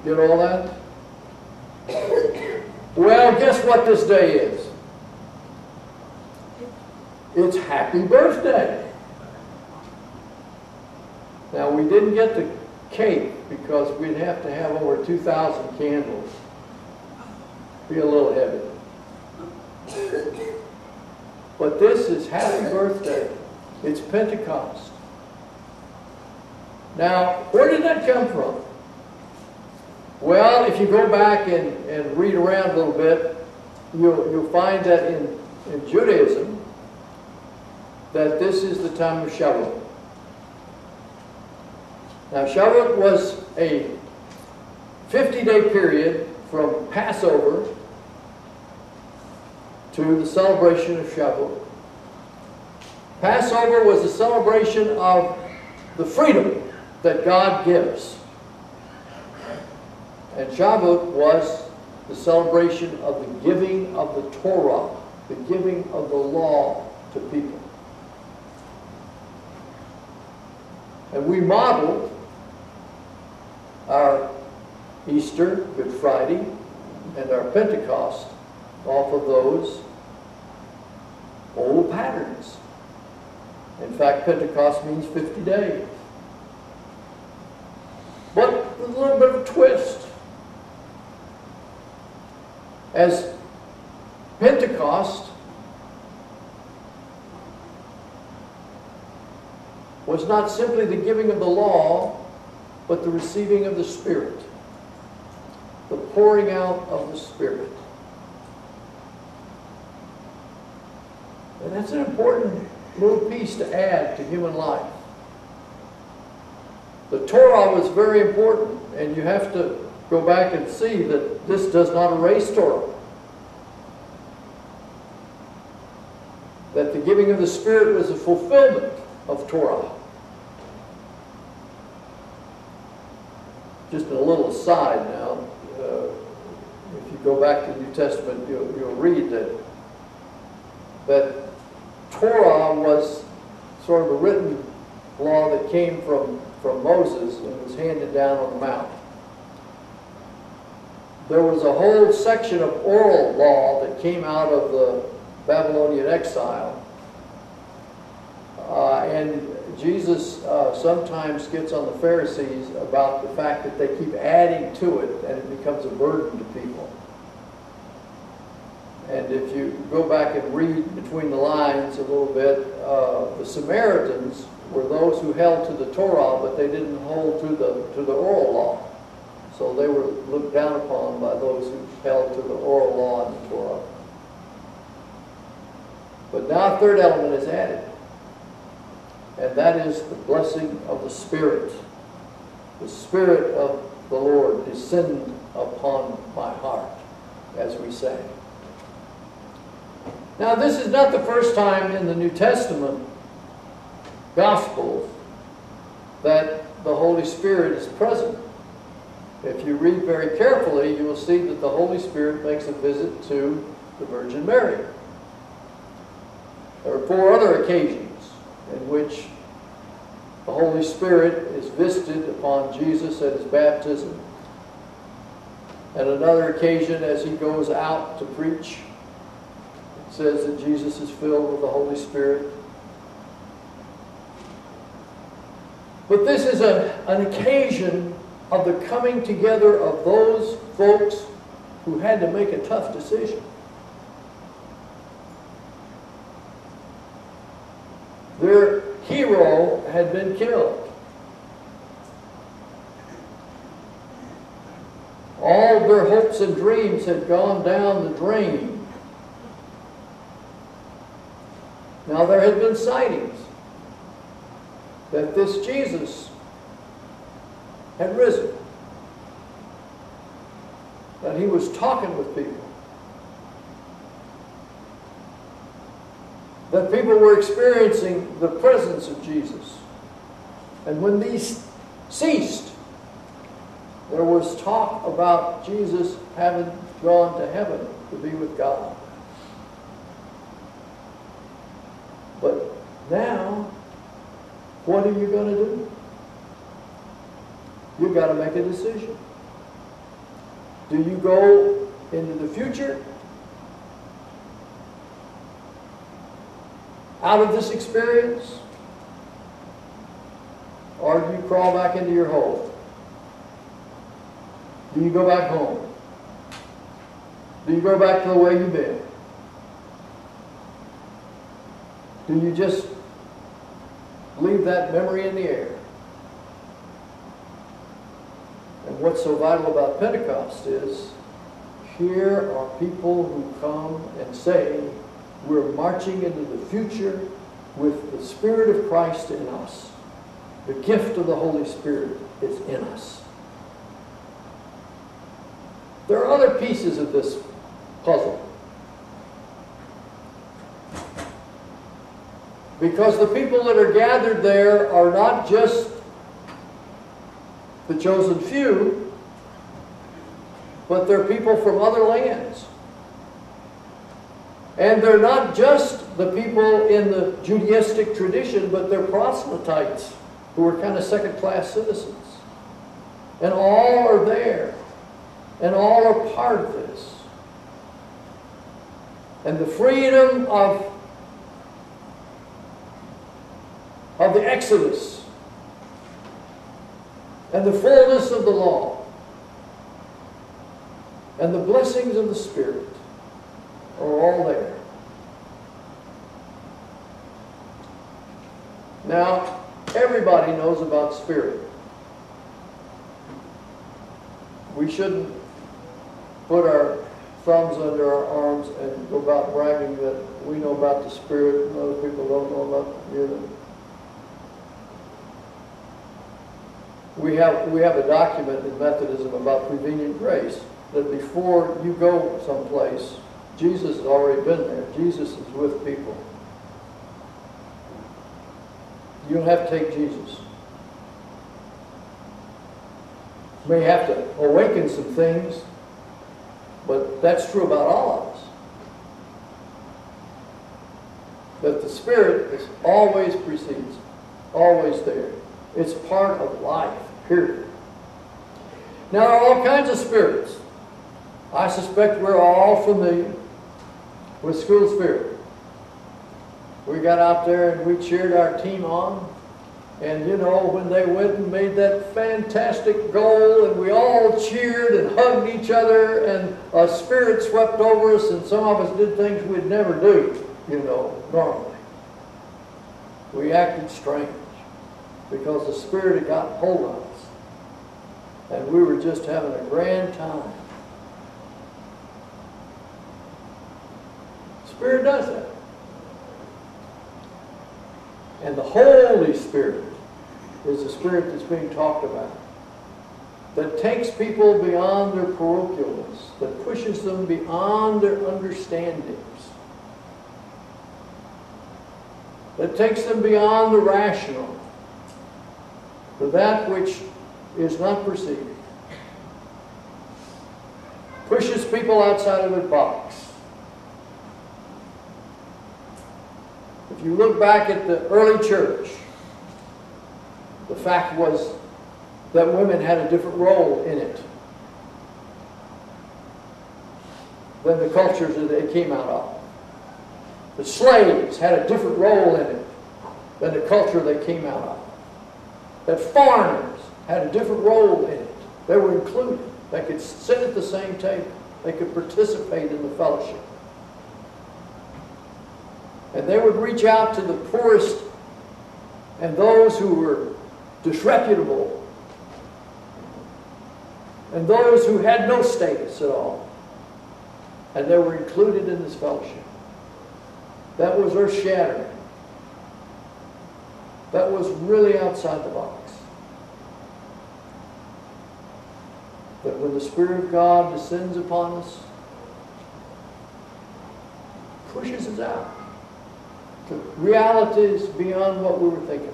Did you get all that? Well, guess what this day is? It's happy birthday. Now, we didn't get the cake because we'd have to have over 2,000 candles. Be a little heavy. But this is happy birthday. It's Pentecost. Now, where did that come from? Well, if you go back and read around a little bit, you'll find that in Judaism, that this is the time of Shavuot. Now, Shavuot was a 50-day period from Passover to the celebration of Shavuot. Passover was a celebration of the freedom that God gives. And Shavuot was the celebration of the giving of the Torah, the giving of the law to people. And we modeled our Easter, Good Friday, and our Pentecost off of those old patterns. In fact, Pentecost means 50 days. But with a little bit of a twist. As Pentecost was not simply the giving of the law, but the receiving of the Spirit, the pouring out of the Spirit. And that's an important little piece to add to human life. The Torah was very important, and you have to go back and see that this does not erase Torah. That the giving of the Spirit was a fulfillment of Torah. Just a little aside now, if you go back to the New Testament, you'll read that Torah was sort of a written law that came from Moses and was handed down on the mount. There was a whole section of oral law that came out of the Babylonian exile. And Jesus sometimes gets on the Pharisees about the fact that they keep adding to it and it becomes a burden to people. And if you go back and read between the lines a little bit, the Samaritans were those who held to the Torah, but they didn't hold to the oral law. So they were looked down upon by those who held to the oral law and the Torah. But now a third element is added. And that is the blessing of the Spirit. The Spirit of the Lord descend upon my heart, as we say. Now, this is not the first time in the New Testament Gospels that the Holy Spirit is present. If you read very carefully, you will see that the Holy Spirit makes a visit to the Virgin Mary. There are 4 other occasions in which the Holy Spirit is visited upon Jesus at his baptism. And another occasion as he goes out to preach, it says that Jesus is filled with the Holy Spirit. But this is an occasion of the coming together of those folks who had to make a tough decision. Their hero had been killed. All of their hopes and dreams had gone down the drain. Now there had been sightings that this Jesus had risen, that he was talking with people, that people were experiencing the presence of Jesus. And when these ceased, there was talk about Jesus having gone to heaven to be with God. But now, what are you going to do? You've got to make a decision. Do you go into the future out of this experience? Or do you crawl back into your hole? Do you go back home? Do you go back to the way you've been? Do you just leave that memory in the air? And what's so vital about Pentecost is here are people who come and say, we're marching into the future with the Spirit of Christ in us. The gift of the Holy Spirit is in us. There are other pieces of this puzzle. Because the people that are gathered there are not just the chosen few, but they're people from other lands. And they're not just the people in the Judaistic tradition, but they're proselytes who are kind of second-class citizens. And all are there. And all are part of this. And the freedom of the Exodus and the fullness of the law and the blessings of the Spirit are all there. Now, everybody knows about Spirit. We shouldn't put our thumbs under our arms and go about bragging that we know about the Spirit and other people don't know about it. We have a document in Methodism about prevenient grace, that before you go someplace, Jesus has already been there. Jesus is with people. You don't have to take Jesus. You may have to awaken some things, but that's true about all of us. That the Spirit is always precedes, always there. It's part of life, period. Now, there are all kinds of spirits. I suspect we're all familiar with school spirit. We got out there and we cheered our team on. And you know, when they went and made that fantastic goal and we all cheered and hugged each other and a spirit swept over us and some of us did things we'd never do, you know, normally. We acted strange because the Spirit had got hold of us. And we were just having a grand time. The Spirit does that. And the Holy Spirit is the Spirit that's being talked about, that takes people beyond their parochialness, that pushes them beyond their understandings, that takes them beyond the rational to that which is not perceived, pushes people outside of their box. If you look back at the early church, the fact was that women had a different role in it than the cultures that they came out of. The slaves had a different role in it than the culture they came out of. That foreigners had a different role in it. They were included. They could sit at the same table. They could participate in the fellowship. And they would reach out to the poorest and those who were disreputable and those who had no status at all. And they were included in this fellowship. That was earth-shattering. That was really outside the box. But when the Spirit of God descends upon us, pushes us out to realities beyond what we were thinking.